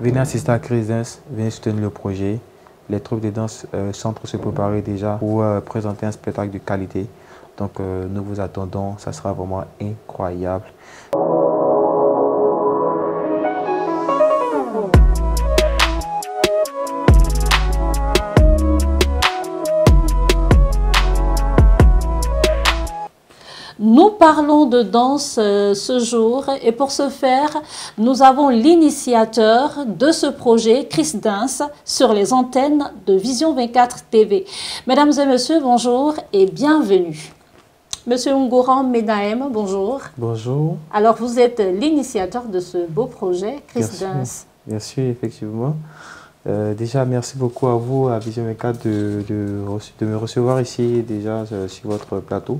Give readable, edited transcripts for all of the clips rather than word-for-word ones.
Venez assister à Chris Dance, venez soutenir le projet. Les troupes de danse sont en train de se préparer déjà pour présenter un spectacle de qualité. Donc nous vous attendons, ça sera vraiment incroyable. Nous parlons de danse ce jour et pour ce faire, nous avons l'initiateur de ce projet, Chris Dance, sur les antennes de Vision 24 TV. Mesdames et messieurs, bonjour et bienvenue. Monsieur Ngouran Menahem, bonjour. Bonjour. Alors, vous êtes l'initiateur de ce beau projet, Chris Dance. Bien sûr, effectivement. Déjà, merci beaucoup à vous, à Vision 24, de me recevoir ici déjà sur votre plateau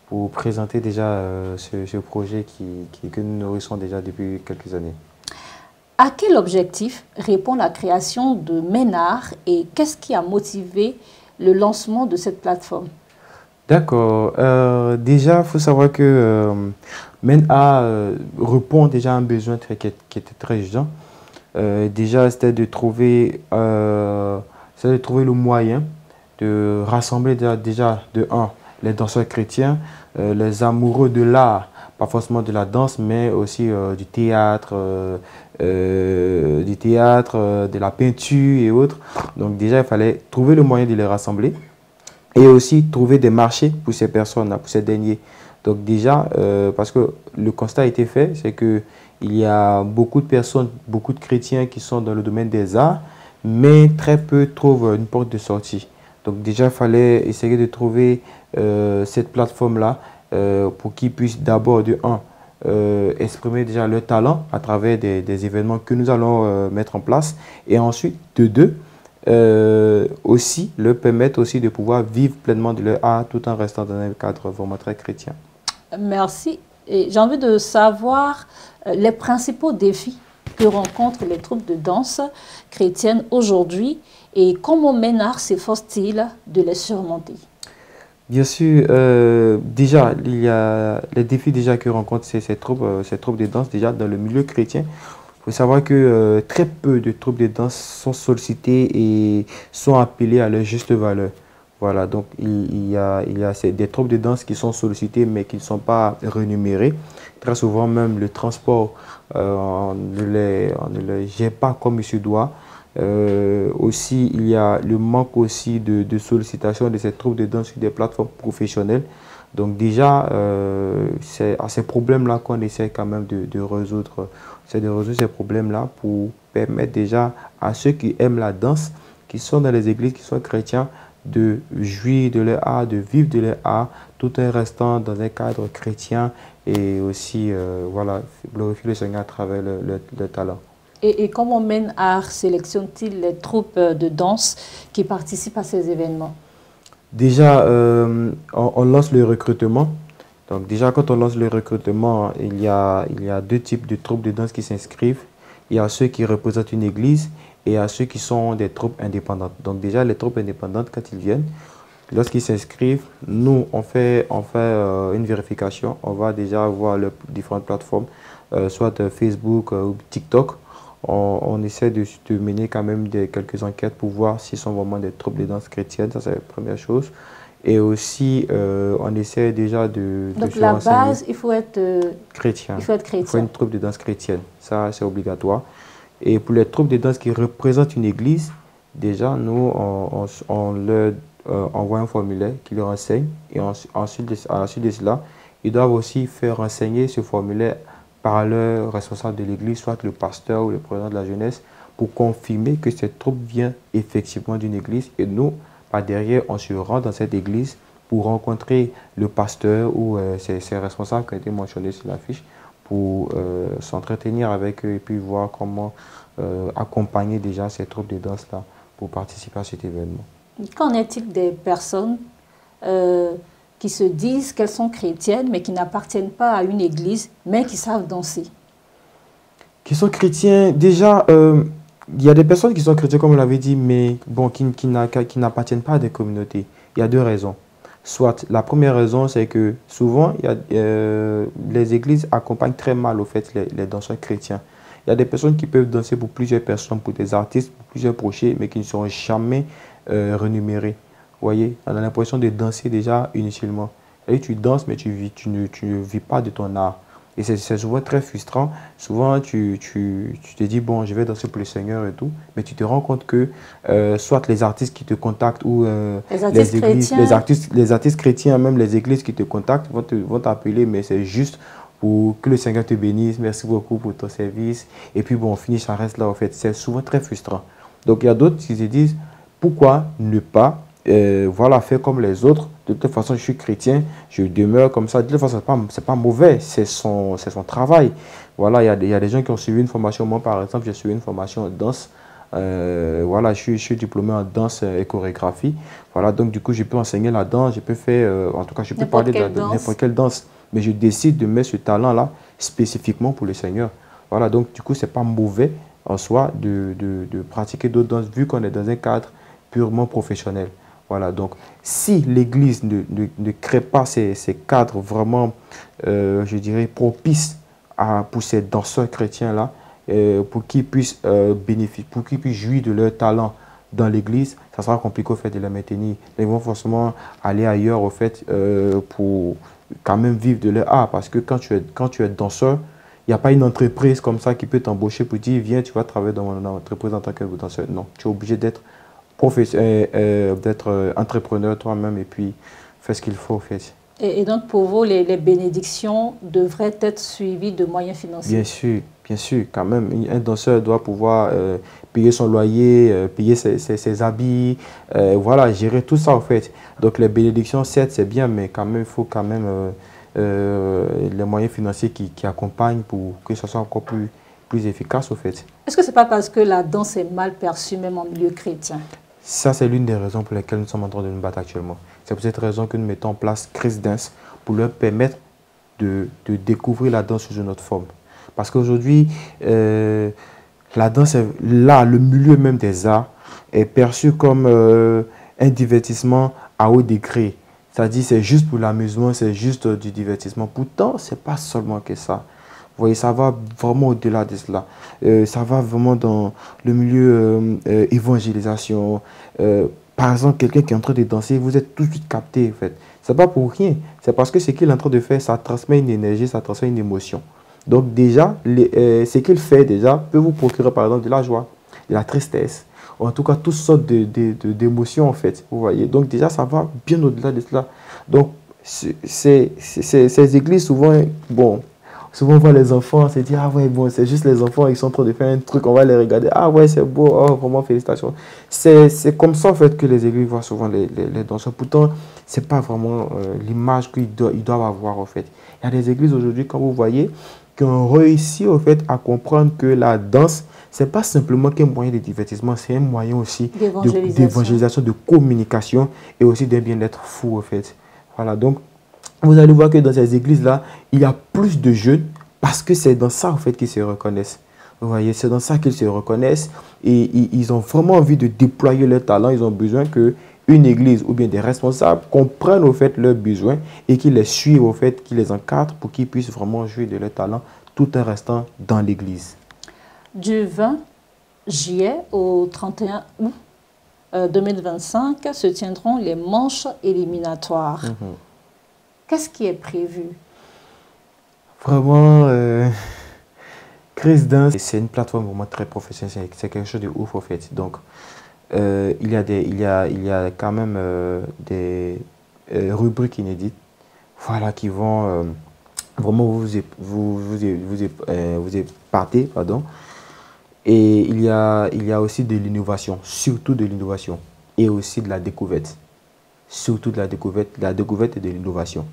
pour présenter déjà ce projet que nous nourrissons déjà depuis quelques années. À quel objectif répond la création de MENAR et qu'est-ce qui a motivé le lancement de cette plateforme? D'accord. Déjà, il faut savoir que MENAR répond déjà à un besoin qui était très urgent. Déjà, c'était de trouver le moyen de rassembler déjà de un, les danseurs chrétiens, les amoureux de l'art, pas forcément de la danse, mais aussi du théâtre, de la peinture et autres. Donc déjà, il fallait trouver le moyen de les rassembler et aussi trouver des marchés pour ces personnes-là, pour ces derniers. Donc déjà, parce que le constat a été fait, c'est qu'il y a beaucoup de personnes, beaucoup de chrétiens qui sont dans le domaine des arts, mais très peu trouvent une porte de sortie. Donc déjà, il fallait essayer de trouver cette plateforme-là pour qu'ils puissent d'abord, de un, exprimer déjà leur talent à travers des événements que nous allons mettre en place. Et ensuite, de deux, aussi leur permettre aussi de pouvoir vivre pleinement de leur art tout en restant dans un cadre vraiment très chrétien. Merci. J'ai envie de savoir les principaux défis que rencontrent les troupes de danse chrétiennes aujourd'hui et comment MENAR s'efforce-t-il de les surmonter? Bien sûr, déjà, il y a les défis déjà que rencontrent ces troupes de danse déjà dans le milieu chrétien. Il faut savoir que très peu de troupes de danse sont sollicitées et sont appelées à leur juste valeur. Voilà, donc il y a des troupes de danse qui sont sollicitées mais qui ne sont pas rémunérées. Très souvent même le transport, on ne les gère pas comme il se doit. Aussi, il y a le manque aussi de sollicitation de ces troupes de danse sur des plateformes professionnelles. Donc déjà, c'est à ces problèmes-là qu'on essaie quand même de résoudre. C'est de résoudre ces problèmes-là pour permettre déjà à ceux qui aiment la danse, qui sont dans les églises, qui sont chrétiens, de jouir de leur art, de vivre de leur art, tout en restant dans un cadre chrétien et aussi voilà, glorifier le Seigneur à travers le talent. Et comment MENAR sélectionne-t-il les troupes de danse qui participent à ces événements? Déjà, on lance le recrutement. Donc déjà, quand on lance le recrutement, il y a deux types de troupes de danse qui s'inscrivent. Il y a ceux qui représentent une église et il y a ceux qui sont des troupes indépendantes. Donc déjà, les troupes indépendantes, quand ils viennent, lorsqu'ils s'inscrivent, nous, on fait une vérification. On va déjà voir les différentes plateformes, soit Facebook ou TikTok. On essaie de mener quand même quelques enquêtes pour voir s'ils sont vraiment des troupes de danse chrétiennes. Ça, c'est la première chose. Et aussi, on essaie déjà de Donc, se la renseigner. base, il faut être chrétien. Il faut être chrétien. Il faut une troupe de danse chrétienne. Ça, c'est obligatoire. Et pour les troupes de danse qui représentent une église, déjà, nous, on leur envoie un formulaire qui leur renseigne. Et ensuite, à la suite de cela, ils doivent aussi faire renseigner ce formulaire par leur responsable de l'église, soit le pasteur ou le président de la jeunesse, pour confirmer que cette troupe vient effectivement d'une église. Et nous, par derrière, on se rend dans cette église pour rencontrer le pasteur ou ses responsables qui ont été mentionnés sur l'affiche, pour s'entretenir avec eux et puis voir comment accompagner déjà ces troupes de danse-là pour participer à cet événement. Qu'en est-il des personnes qui se disent qu'elles sont chrétiennes, mais qui n'appartiennent pas à une église, mais qui savent danser? Qui sont chrétiens, déjà, il y a des personnes qui sont chrétiennes, comme on l'avait dit, mais bon, qui n'appartiennent pas à des communautés. Il y a deux raisons. Soit, la première raison, c'est que souvent, les églises accompagnent très mal, au fait, les danseurs chrétiens. Il y a des personnes qui peuvent danser pour plusieurs personnes, pour des artistes, pour plusieurs projets, mais qui ne seront jamais rémunérés. Vous voyez, on a l'impression de danser déjà inutilement. Et tu danses, mais tu ne vis pas de ton art. Et c'est souvent très frustrant. Souvent, tu te dis, bon, je vais danser pour le Seigneur et tout. Mais tu te rends compte que soit les artistes qui te contactent ou Les artistes églises, chrétiens. les artistes chrétiens, même les églises qui te contactent, vont t'appeler, mais c'est juste pour que le Seigneur te bénisse. Merci beaucoup pour ton service. Et puis, bon, on finit, ça reste là, en fait. C'est souvent très frustrant. Donc, il y a d'autres qui se disent, pourquoi ne pas voilà, faire comme les autres. De toute façon, je suis chrétien, je demeure comme ça. De toute façon, ce n'est pas mauvais, c'est son travail. Voilà, il y a des gens qui ont suivi une formation. Moi, par exemple, j'ai suivi une formation en danse. Voilà, je suis diplômé en danse et chorégraphie. Voilà, donc du coup, je peux enseigner la danse, je peux faire, en tout cas, je peux parler de n'importe quelle danse. Mais je décide de mettre ce talent-là spécifiquement pour le Seigneur. Voilà, donc du coup, ce n'est pas mauvais en soi de pratiquer d'autres danses, vu qu'on est dans un cadre purement professionnel. Voilà, donc si l'Église ne crée pas ces cadres vraiment, je dirais, propices pour ces danseurs chrétiens-là, pour qu'ils puissent bénéficier, pour qu'ils puissent jouir de leur talent dans l'Église, ça sera compliqué au fait de les maintenir. Ils vont forcément aller ailleurs au fait pour quand même vivre de leur art. Parce que quand tu es danseur, il n'y a pas une entreprise comme ça qui peut t'embaucher pour dire, viens, tu vas travailler dans mon entreprise en tant que danseur. Non, tu es obligé d'être d'être entrepreneur toi-même et puis faire ce qu'il faut, en fait. Et donc, pour vous, les bénédictions devraient être suivies de moyens financiers? Bien sûr, quand même. Un danseur doit pouvoir payer son loyer, payer ses habits, voilà, gérer tout ça, en fait. Donc, les bénédictions, certes, c'est bien, mais quand même, il faut quand même les moyens financiers qui accompagnent pour que ce soit encore plus efficace, au fait. Est-ce que ce n'est pas parce que la danse est mal perçue, même en milieu chrétien? Ça, c'est l'une des raisons pour lesquelles nous sommes en train de nous battre actuellement. C'est pour cette raison que nous mettons en place Chris Dance pour leur permettre de découvrir la danse sous une autre forme. Parce qu'aujourd'hui, la danse, est là, le milieu même des arts, est perçu comme un divertissement à haut degré. C'est-à-dire c'est juste pour l'amusement, c'est juste du divertissement. Pourtant, ce n'est pas seulement que ça. Vous voyez, ça va vraiment au-delà de cela. Ça va vraiment dans le milieu évangélisation. Par exemple, quelqu'un qui est en train de danser, vous êtes tout de suite capté, en fait. Ce n'est pas pour rien. C'est parce que ce qu'il est en train de faire, ça transmet une énergie, ça transmet une émotion. Donc déjà, ce qu'il fait déjà peut vous procurer, par exemple, de la joie, de la tristesse, ou en tout cas, toutes sortes d'émotions, en fait. Vous voyez, donc déjà, ça va bien au-delà de cela. Donc, ces églises, souvent, bon, souvent, on voit les enfants, on se dit, ah ouais, bon, c'est juste les enfants, ils sont en train de faire un truc, on va les regarder. Ah ouais, c'est beau, oh, vraiment, félicitations. C'est comme ça, en fait, que les églises voient souvent les danseurs. Pourtant, ce n'est pas vraiment l'image qu'ils doivent avoir, en fait. Il y a des églises aujourd'hui, comme vous voyez, qui ont réussi, en fait, à comprendre que la danse, ce n'est pas simplement qu'un moyen de divertissement, c'est un moyen aussi d'évangélisation, de communication et aussi d'un bien-être fou, en fait. Voilà, donc, vous allez voir que dans ces églises-là, il y a plus de jeunes parce que c'est dans ça, en fait, qu'ils se reconnaissent. Vous voyez, c'est dans ça qu'ils se reconnaissent et ils ont vraiment envie de déployer leur talent. Ils ont besoin qu'une église ou bien des responsables comprennent, au fait, leurs besoins et qu'ils les suivent, au fait, qu'ils les encadrent pour qu'ils puissent vraiment jouer de leur talent tout en restant dans l'église. Du 20 juillet au 31 août 2025 se tiendront les manches éliminatoires. Qu'est-ce qui est prévu? Vraiment, Chris Dance, c'est une plateforme vraiment très professionnelle, c'est quelque chose de ouf en fait. Donc, il y a quand même des rubriques inédites, voilà, qui vont vraiment vous épater, pardon. Et il y a aussi de l'innovation, surtout de l'innovation, et aussi de la découverte. Surtout de la découverte et de l'innovation.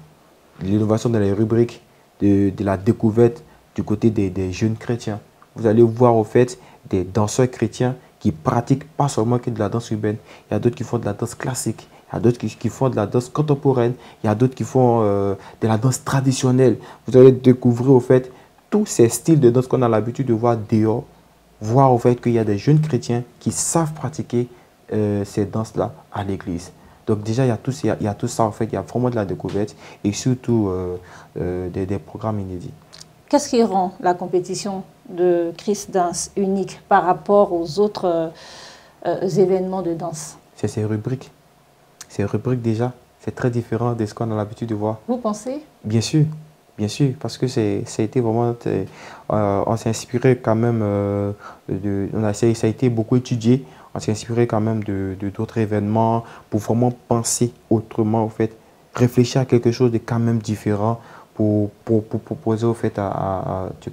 L'innovation dans les rubriques, de la découverte du côté des jeunes chrétiens. Vous allez voir au fait des danseurs chrétiens qui pratiquent pas seulement que de la danse urbaine. Il y a d'autres qui font de la danse classique, il y a d'autres qui font de la danse contemporaine, il y a d'autres qui font de la danse traditionnelle. Vous allez découvrir au fait tous ces styles de danse qu'on a l'habitude de voir dehors, voir au fait qu'il y a des jeunes chrétiens qui savent pratiquer ces danses-là à l'église. Donc déjà, il y a tout ça, en fait, il y a vraiment de la découverte et surtout des programmes inédits. Qu'est-ce qui rend la compétition de Chris Dance unique par rapport aux autres événements de danse? C'est ses rubriques. Ces rubriques déjà, c'est très différent de ce qu'on a l'habitude de voir. Vous pensez? Bien sûr, parce que ça a été vraiment, on s'est inspiré quand même, ça a été beaucoup étudié, on s'est inspiré quand même de d'autres événements pour vraiment penser autrement, au fait, réfléchir à quelque chose de quand même différent pour proposer au fait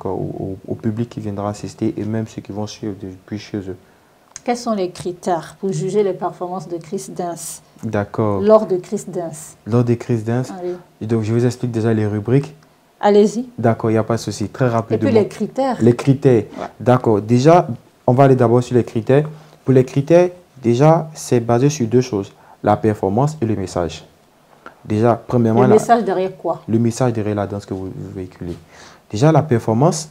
au public qui viendra assister et même ceux qui vont suivre depuis chez eux. Quels sont les critères pour juger les performances de Chris Dance? D'accord. Lors de Chris Dance. Lors de Chris Dance. Oui. Donc, je vous explique déjà les rubriques. Allez-y. D'accord, il n'y a pas de souci. Très rapidement. Et puis les critères. Les critères. Ouais. D'accord. Déjà, on va aller d'abord sur les critères. Pour les critères, déjà, c'est basé sur deux choses. La performance et le message. Déjà, premièrement... Le message derrière quoi? Le message derrière la danse que vous véhiculez. Déjà, la performance...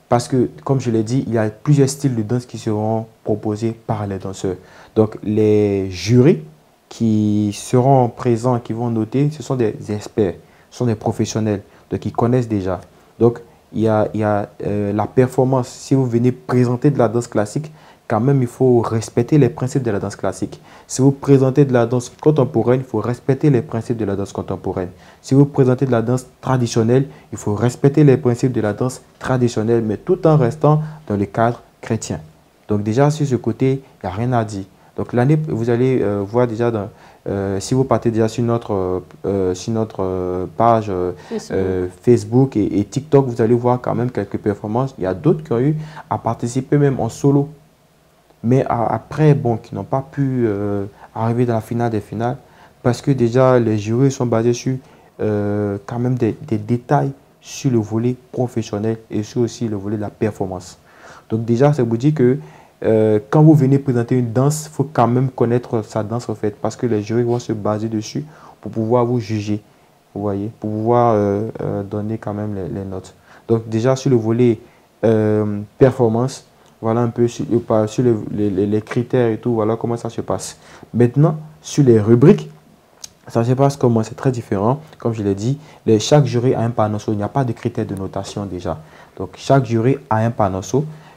parce que, comme je l'ai dit, il y a plusieurs styles de danse qui seront proposés par les danseurs. Donc, les jurys qui seront présents, qui vont noter, ce sont des experts, ce sont des professionnels, donc ils connaissent déjà. Donc, il y a la performance. Si vous venez présenter de la danse classique, quand même, il faut respecter les principes de la danse classique. Si vous présentez de la danse contemporaine, il faut respecter les principes de la danse contemporaine. Si vous présentez de la danse traditionnelle, il faut respecter les principes de la danse traditionnelle, mais tout en restant dans le cadre chrétien. Donc déjà, sur ce côté, il n'y a rien à dire. Donc l'année, vous allez voir déjà, si vous partez déjà sur notre page Facebook et TikTok, vous allez voir quand même quelques performances. Il y a d'autres qui ont eu à participer même en solo. Mais après, bon, qui n'ont pas pu arriver dans la finale des finales, parce que déjà, les jurys sont basés sur quand même des détails sur le volet professionnel et sur aussi le volet de la performance. Donc déjà, ça vous dit que quand vous venez présenter une danse, il faut quand même connaître sa danse en fait, parce que les jurys vont se baser dessus pour pouvoir vous juger, vous voyez, pour pouvoir donner quand même les notes. Donc déjà, sur le volet performance, voilà un peu sur les critères et tout, voilà comment ça se passe. Maintenant, sur les rubriques, ça se passe comment? C'est très différent. Comme je l'ai dit, chaque jury a un panneau. Il n'y a pas de critères de notation déjà. Donc, chaque jury a un panneau.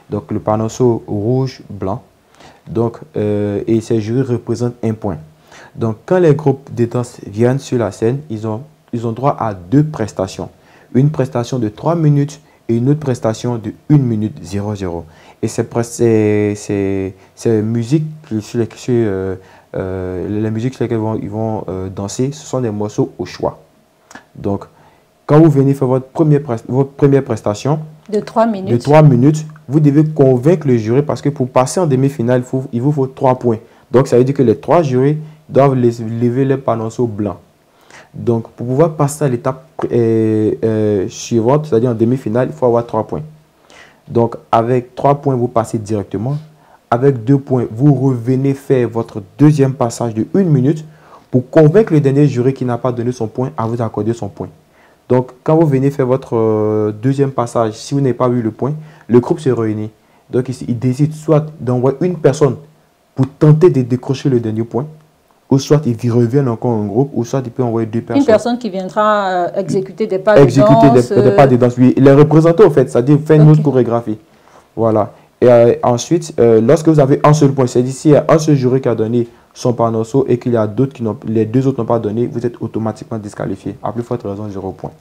Donc, le panneau rouge, blanc. Donc, et ces jurys représentent un point. Donc, quand les groupes de danse viennent sur la scène, ils ont droit à deux prestations. Une prestation de 3 minutes et une autre prestation de 1 minute 00. Et ces musiques sur les musiques sur lesquelles ils vont danser, ce sont des morceaux au choix. Donc, quand vous venez faire votre première prestation de 3 minutes, vous devez convaincre le jury parce que pour passer en demi-finale, il vous faut 3 points. Donc, ça veut dire que les 3 jurys doivent lever les panneaux blancs. Donc, pour pouvoir passer à l'étape suivante, c'est-à-dire en demi-finale, il faut avoir 3 points. Donc, avec 3 points, vous passez directement. Avec 2 points, vous revenez faire votre deuxième passage de 1 minute pour convaincre le dernier jury qui n'a pas donné son point à vous accorder son point. Donc, quand vous venez faire votre deuxième passage, si vous n'avez pas eu le point, le groupe se réunit. Donc, il décide soit d'envoyer une personne pour tenter de décrocher le dernier point, ou soit ils reviennent encore en groupe, ou soit il peut envoyer 2 personnes. Une personne qui viendra exécuter des pas de danse. Des pas de danse, oui. Les représentants, en fait, c'est-à-dire faire une autre chorégraphie. Voilà. Et ensuite, lorsque vous avez un seul point, c'est-à-dire s'il y a un seul jury qui a donné son panneau et qu'il y a d'autres qui les 2 autres n'ont pas donné, vous êtes automatiquement disqualifié. À plus forte raison, 0 point.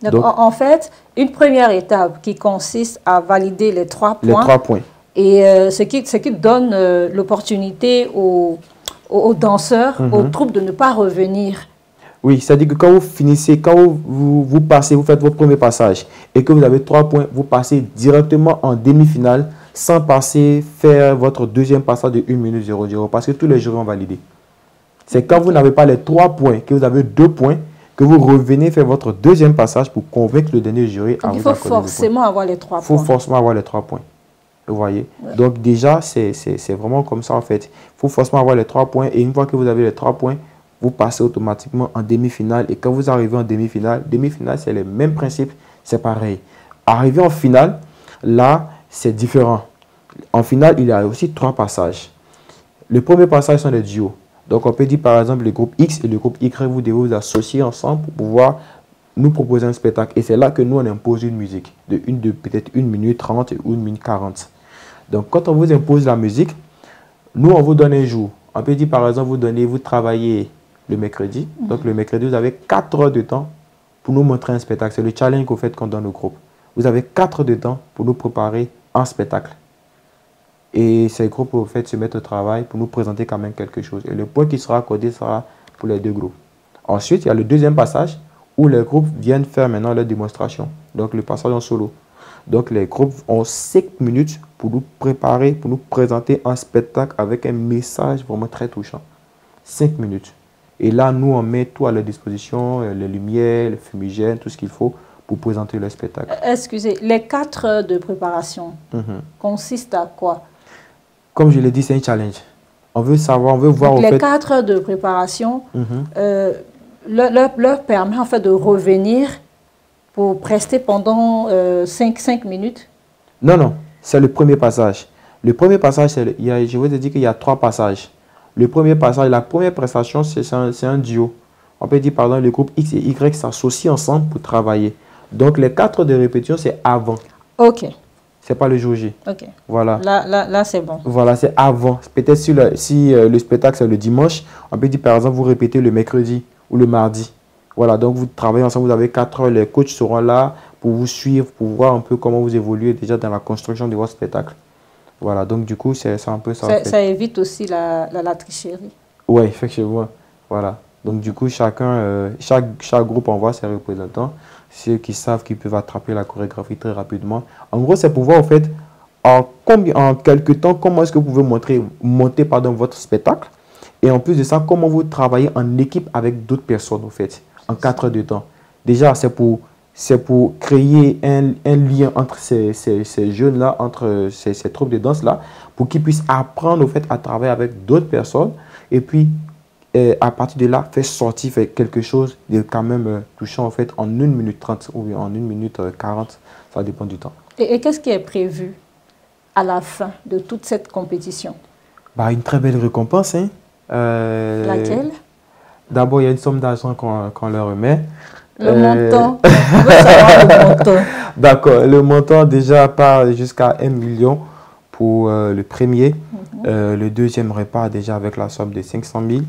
Donc, en fait, une première étape qui consiste à valider les 3 points. Les 3 points. Et ce qui donne l'opportunité aux danseurs, aux troupes de ne pas revenir. Oui, c'est-à-dire que quand vous finissez, quand vous passez, vous faites votre premier passage et que vous avez 3 points, vous passez directement en demi-finale sans faire votre deuxième passage de 1 minute 00 parce que tous les jurys ont validé. C'est quand vous n'avez pas les 3 points, que vous avez 2 points, que vous revenez faire votre deuxième passage pour convaincre le dernier jury à vous accorder. Il faut forcément avoir les 3 points. Il faut forcément avoir les 3 points. Vous voyez. Ouais. Donc déjà, c'est vraiment comme ça en fait. Il faut forcément avoir les 3 points et une fois que vous avez les 3 points, vous passez automatiquement en demi-finale. Et quand vous arrivez en demi-finale, c'est les mêmes principes, c'est pareil. Arrivé en finale, là, c'est différent. En finale, il y a aussi 3 passages. Le premier passage sont les duos. Donc on peut dire par exemple le groupe X et le groupe Y, vous devez vous associer ensemble pour pouvoir nous proposer un spectacle. Et c'est là que nous, on impose une musique de peut-être 1 minute 30 ou 1 minute 40. Donc, quand on vous impose la musique, nous, on vous donne un jour. On peut dire, par exemple, vous travaillez le mercredi. Donc, le mercredi, vous avez 4 heures de temps pour nous montrer un spectacle. C'est le challenge qu'au fait qu'on donne au groupe. Vous avez 4 heures de temps pour nous préparer un spectacle. Et ces groupes, au fait, se mettent au travail pour nous présenter quand même quelque chose. Et le point qui sera accordé sera pour les deux groupes. Ensuite, il y a le deuxième passage où les groupes viennent faire maintenant leur démonstration. Donc, le passage en solo. Donc, les groupes ont 5 minutes pour nous préparer, pour nous présenter un spectacle avec un message vraiment très touchant. 5 minutes. Et là, nous, on met tout à leur disposition, les lumières, les fumigènes, tout ce qu'il faut pour présenter le spectacle. Excusez, les 4 heures de préparation consistent à quoi? Comme je l'ai dit, c'est un challenge. On veut savoir, on veut voir... Donc, les 4 heures de préparation leur permet en fait de revenir pour prester pendant 5 minutes? Non, non, c'est le premier passage. Le premier passage, je vous ai dit qu'il y a 3 passages. Le premier passage, la première prestation, c'est un duo. On peut dire, par exemple, le groupe X et Y s'associent ensemble pour travailler. Donc, les 4 de répétition, c'est avant. OK. C'est pas le jour J. OK. Voilà. Là c'est bon. Voilà, c'est avant. Peut-être si le spectacle, c'est le dimanche, on peut dire, par exemple, vous répétez le mercredi ou le mardi. Voilà, donc vous travaillez ensemble, vous avez 4 heures, les coachs seront là pour vous suivre, pour voir un peu comment vous évoluez déjà dans la construction de votre spectacle. Voilà, donc du coup, c'est un peu ça. Ça évite aussi la tricherie. Oui, effectivement. Voilà. Donc du coup, chaque groupe envoie ses représentants, ceux qui savent qu'ils peuvent attraper la chorégraphie très rapidement. En gros, c'est pour voir, en fait, en quelques temps, comment est-ce que vous pouvez monter votre spectacle. Et en plus de ça, comment vous travaillez en équipe avec d'autres personnes, en fait, en 4 heures de temps. Déjà, c'est pour créer un lien entre ces jeunes-là, entre ces troupes de danse-là, pour qu'ils puissent apprendre, au fait, à travailler avec d'autres personnes. Et puis, à partir de là, faire sortir quelque chose de quand même touchant, en fait, en 1 minute 30 ou en 1 minute 40. Ça dépend du temps. Et qu'est-ce qui est prévu à la fin de toute cette compétition? Bah, une très belle récompense, hein. Laquelle? D'abord, il y a une somme d'argent qu'on leur remet. Le montant. On veut savoir le montant. D'accord. Le montant déjà part jusqu'à 1 million pour le premier. Le deuxième repart déjà avec la somme de 500 000.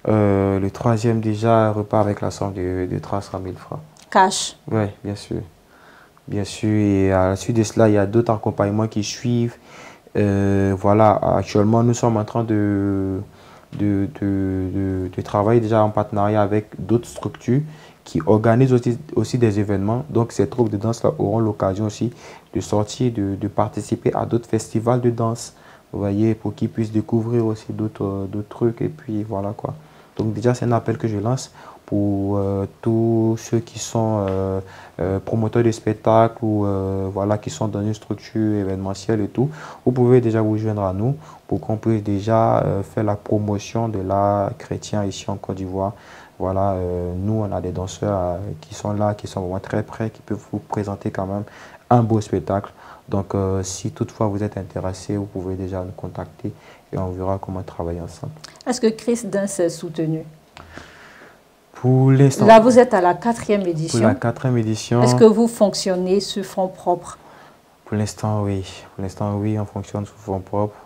Le troisième déjà repart avec la somme de 300 000 francs. Cash. Oui, bien sûr. Bien sûr. Et à la suite de cela, il y a d'autres accompagnements qui suivent. Voilà, actuellement, nous sommes en train de travailler déjà en partenariat avec d'autres structures qui organisent aussi des événements. Donc, ces troupes de danse là auront l'occasion aussi de sortir, de participer à d'autres festivals de danse, vous voyez, pour qu'ils puissent découvrir aussi d'autres trucs. Et puis, voilà quoi. Donc, déjà, c'est un appel que je lance pour tous ceux qui sont promoteurs de spectacles ou voilà, qui sont dans une structure événementielle et tout. Vous pouvez déjà vous joindre à nous pour qu'on puisse déjà faire la promotion de l'art chrétien ici en Côte d'Ivoire. Voilà, nous, on a des danseurs qui sont là, qui sont vraiment très prêts, qui peuvent vous présenter quand même un beau spectacle. Donc, si toutefois vous êtes intéressé, vous pouvez déjà nous contacter et on verra comment travailler ensemble. Est-ce que Chris Dance est soutenu? Pour l'instant. Là, vous êtes à la 4e édition. Pour la 4e édition. Est-ce que vous fonctionnez sur fonds propres? Pour l'instant, oui. Pour l'instant, oui, on fonctionne sur fonds propres.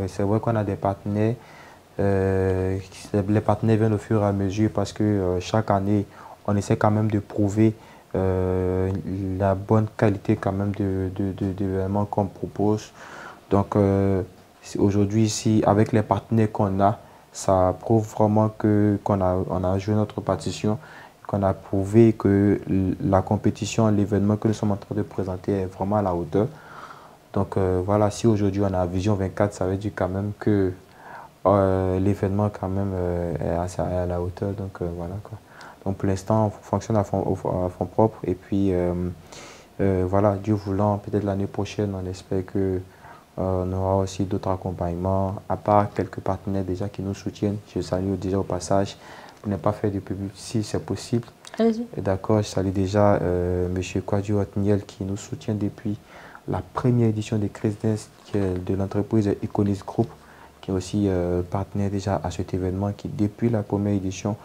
C'est vrai qu'on a des partenaires. Les partenaires viennent au fur et à mesure parce que chaque année, on essaie quand même de prouver la bonne qualité quand même d'événements qu'on propose. Donc, aujourd'hui, ici, avec les partenaires qu'on a, ça prouve vraiment qu'on a joué notre partition, qu'on a prouvé que la compétition, l'événement que nous sommes en train de présenter est vraiment à la hauteur. Donc voilà, si aujourd'hui on a Vision 24, ça veut dire quand même que l'événement quand même est à la hauteur. Donc voilà quoi. Donc pour l'instant, on fonctionne à fond propre. Et puis voilà, Dieu voulant, peut-être l'année prochaine, on espère que on aura aussi d'autres accompagnements, à part quelques partenaires déjà qui nous soutiennent. Je salue déjà au passage, pour ne pas faire de publicité si c'est possible. D'accord, je salue déjà M. Kwadjo Otniel qui nous soutient depuis la première édition de Chris Dance de l'entreprise Econis Group, qui est aussi partenaire déjà à cet événement, qui depuis la première édition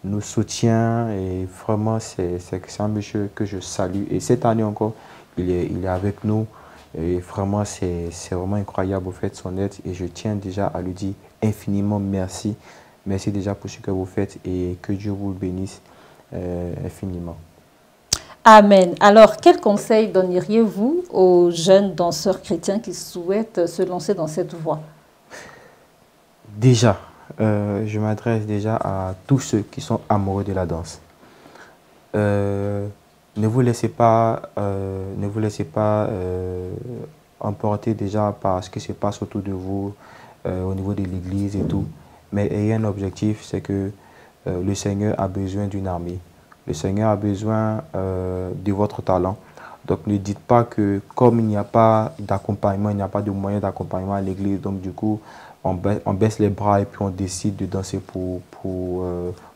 nous soutient et vraiment c'est un monsieur que je salue. Et cette année encore, il est avec nous et vraiment c'est vraiment incroyable au fait son aide et je tiens déjà à lui dire infiniment merci. Merci déjà pour ce que vous faites et que Dieu vous bénisse infiniment. Amen. Alors, quel conseil donneriez-vous aux jeunes danseurs chrétiens qui souhaitent se lancer dans cette voie? Déjà, je m'adresse déjà à tous ceux qui sont amoureux de la danse. Ne vous laissez pas, emporter déjà par ce qui se passe autour de vous, au niveau de l'église et tout. Mais ayez un objectif, c'est que le Seigneur a besoin d'une armée. Le Seigneur a besoin de votre talent. Donc ne dites pas que comme il n'y a pas d'accompagnement, il n'y a pas de moyen d'accompagnement à l'église, donc du coup on baisse les bras et puis on décide de danser pour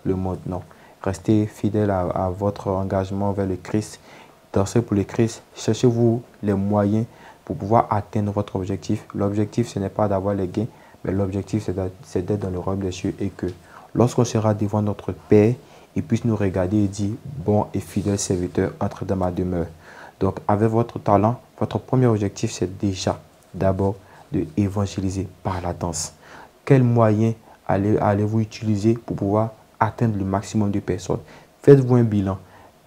le monde. Non. Restez fidèle à votre engagement vers le Christ. Dansez pour le Christ. Cherchez-vous les moyens pour pouvoir atteindre votre objectif. L'objectif, ce n'est pas d'avoir les gains, mais l'objectif, c'est d'être dans le royaume des cieux et que lorsqu'on sera devant notre Père, il puisse nous regarder et dire, bon et fidèle serviteur, entre dans ma demeure. Donc, avec votre talent, votre premier objectif, c'est déjà, d'abord, de évangéliser par la danse. Quels moyens allez-vous utiliser pour pouvoir atteindre le maximum de personnes? Faites-vous un bilan.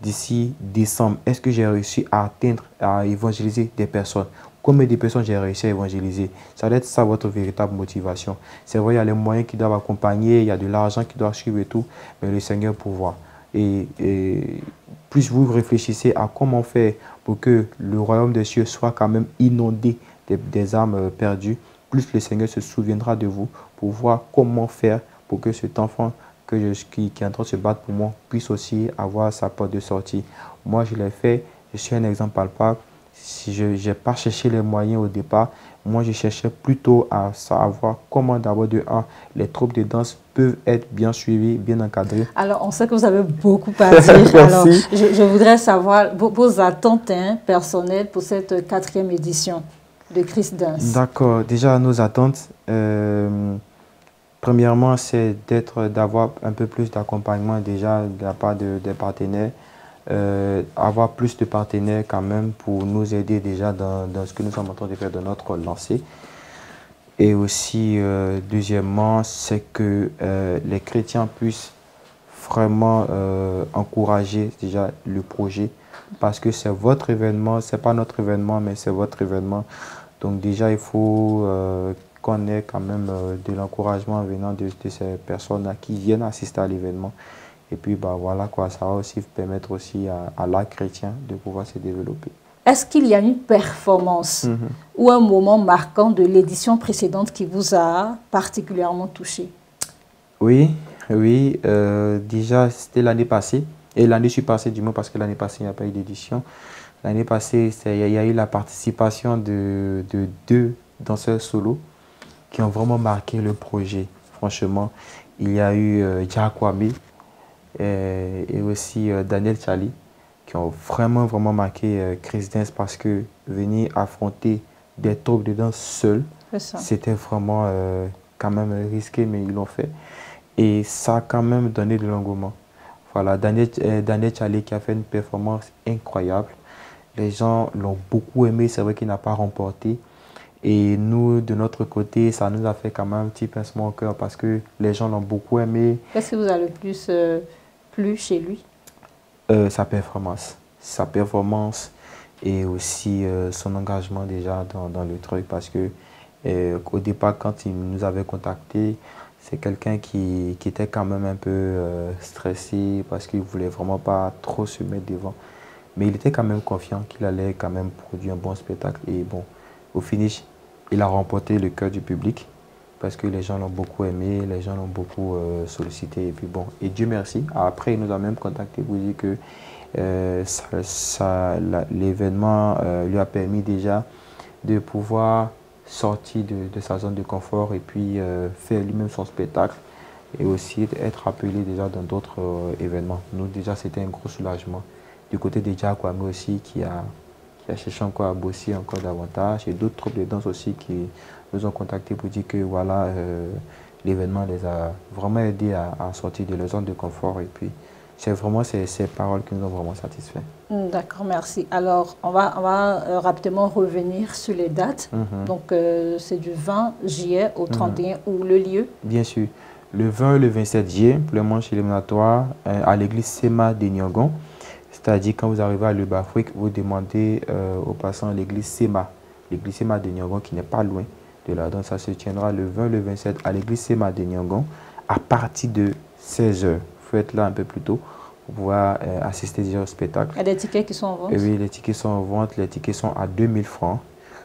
D'ici décembre, est-ce que j'ai réussi à évangéliser des personnes? Combien de personnes j'ai réussi à évangéliser? Ça doit être ça votre véritable motivation. C'est vrai, il y a les moyens qui doivent accompagner, il y a de l'argent qui doit suivre et tout, mais le Seigneur pourvoit. Et plus vous réfléchissez à comment faire pour que le royaume des cieux soit quand même inondé des âmes perdues, plus le Seigneur se souviendra de vous pour voir comment faire pour que cet enfant qui est en train de se battre pour moi puisse aussi avoir sa porte de sortie. Moi, je l'ai fait, je suis un exemple palpable. Si je n'ai pas cherché les moyens au départ, moi, je cherchais plutôt à savoir comment d'abord les troupes de danse peuvent être bien suivies, bien encadrées. Alors, on sait que vous avez beaucoup à dire. Alors, je voudrais savoir vos attentes personnelles pour cette 4e édition de Christ Dance. D'accord. Déjà, nos attentes, premièrement, c'est d'avoir un peu plus d'accompagnement déjà de la part des partenaires. Avoir plus de partenaires quand même pour nous aider déjà dans ce que nous sommes en train de faire de notre lancée. Et aussi, deuxièmement, c'est que les chrétiens puissent vraiment encourager déjà le projet parce que c'est votre événement, c'est pas notre événement, mais c'est votre événement. Donc déjà, il faut qu'on ait quand même de l'encouragement venant de ces personnes-là qui viennent assister à l'événement. Et puis, bah, voilà, quoi, ça va aussi permettre aussi à l'art chrétien de pouvoir se développer. Est-ce qu'il y a une performance ou un moment marquant de l'édition précédente qui vous a particulièrement touché? Oui, oui. Déjà, c'était l'année passée. Et l'année passée, du moins, parce que l'année passée, il n'y a pas eu d'édition. L'année passée, il y a eu la participation de 2 danseurs solos qui ont vraiment marqué le projet. Franchement, il y a eu Jack Wame et aussi Daniel Charlie qui ont vraiment marqué Chris Dance parce que venir affronter des troupes de danse seuls, c'était vraiment quand même risqué, mais ils l'ont fait. Et ça a quand même donné de l'engouement. Voilà, Daniel Charlie qui a fait une performance incroyable. Les gens l'ont beaucoup aimé, c'est vrai qu'il n'a pas remporté. Et nous, de notre côté, ça nous a fait quand même un petit pincement au cœur parce que les gens l'ont beaucoup aimé. Qu'est-ce qui vous a le plus plu chez lui? Sa performance et aussi son engagement déjà dans le truc parce que au départ, quand il nous avait contacté, c'est quelqu'un qui était quand même un peu stressé parce qu'il ne voulait vraiment pas trop se mettre devant. Mais il était quand même confiant qu'il allait quand même produire un bon spectacle. Et bon, au finish, il a remporté le cœur du public parce que les gens l'ont beaucoup aimé, les gens l'ont beaucoup sollicité. Et puis bon, et Dieu merci. Après, il nous a même contacté pour dire que l'événement lui a permis déjà de pouvoir sortir de sa zone de confort et puis faire lui-même son spectacle et aussi être appelé déjà dans d'autres événements. Nous, déjà, c'était un gros soulagement. Du côté de Jack Wame aussi, qui a cherché encore à bosser encore davantage, et d'autres troupes de danse aussi qui nous ont contactés pour dire que voilà, l'événement les a vraiment aidés à sortir de leur zone de confort. Et puis, c'est vraiment ces paroles qui nous ont vraiment satisfaits. D'accord, merci. Alors, on va rapidement revenir sur les dates. Donc, c'est du 20 juillet au 31 août, le lieu? Bien sûr. Le 20 et le 27 juillet, pour le manche éliminatoire, à l'église Sema de Nyangon. C'est-à-dire, quand vous arrivez à Le Bafouik, vous demandez aux passants l'église Sema de Nyangon, qui n'est pas loin de là. Donc, ça se tiendra le 20 et le 27 à l'église Sema de Nyangon, à partir de 16 h. Il faut être là un peu plus tôt pour pouvoir assister déjà au spectacle. Il y a des tickets qui sont en vente? Oui, les tickets sont en vente. Les tickets sont à 2000 francs.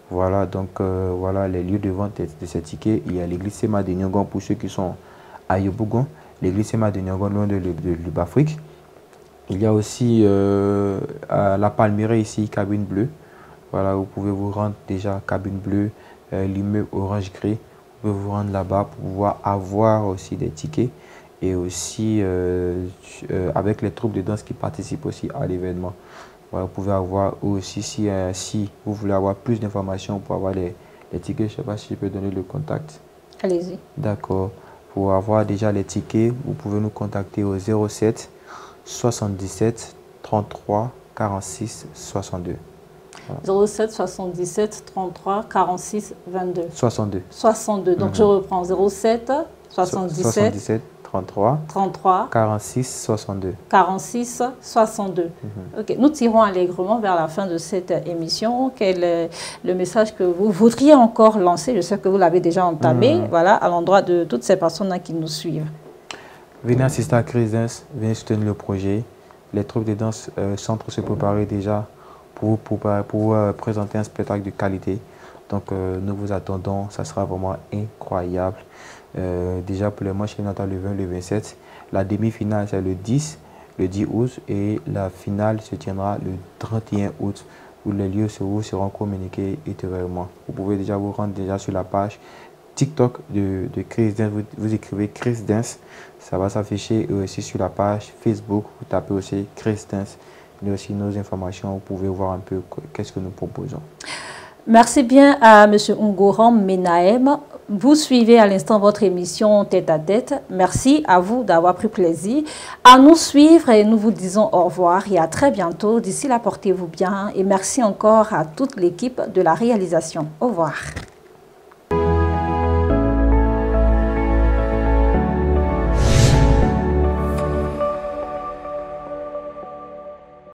Voilà, donc voilà les lieux de vente de ces tickets. Il y a l'église Sema de Nyangon pour ceux qui sont à Yopougon, l'église Sema de Nyangon loin de Lubafrique. Il y a aussi à la Palmeraie ici, cabine bleue. Voilà, vous pouvez vous rendre déjà cabine bleue, l'immeuble orange gris. Vous pouvez vous rendre là-bas pour pouvoir avoir aussi des tickets. Et aussi avec les troupes de danse qui participent aussi à l'événement. Voilà, vous pouvez avoir aussi, si vous voulez avoir plus d'informations pour avoir les tickets, je ne sais pas si je peux donner le contact. Allez-y. D'accord. Pour avoir déjà les tickets, vous pouvez nous contacter au 07 77 33 46 62. Voilà. 07 77 33 46 22. 62. 62. Donc je reprends 07 77 33 46 62. 46 62. Ok, nous tirons allègrement vers la fin de cette émission. Quel est le message que vous voudriez encore lancer? Je sais que vous l'avez déjà entamé, voilà, à l'endroit de toutes ces personnes qui nous suivent. Venez assister à Chris Dance, venez soutenir le projet. Les troupes de danse sont pour se préparer déjà pour présenter un spectacle de qualité. Donc nous vous attendons, ça sera vraiment incroyable. Déjà pour les matchs éliminatoires le 20 et le 27, la demi-finale c'est le 10 août et la finale se tiendra le 31 août où les lieux seront communiqués ultérieurement. Vous pouvez déjà vous rendre déjà sur la page TikTok de Chris Dance, vous écrivez Chris Dance, ça va s'afficher aussi sur la page Facebook, vous tapez aussi Chris Dance, il y a aussi nos informations, vous pouvez voir un peu qu'est-ce que nous proposons. Merci bien à M. Ungoran Menahem. Vous suivez à l'instant votre émission Tête à Tête. Merci à vous d'avoir pris plaisir à nous suivre et nous vous disons au revoir et à très bientôt. D'ici là, portez-vous bien et merci encore à toute l'équipe de la réalisation. Au revoir.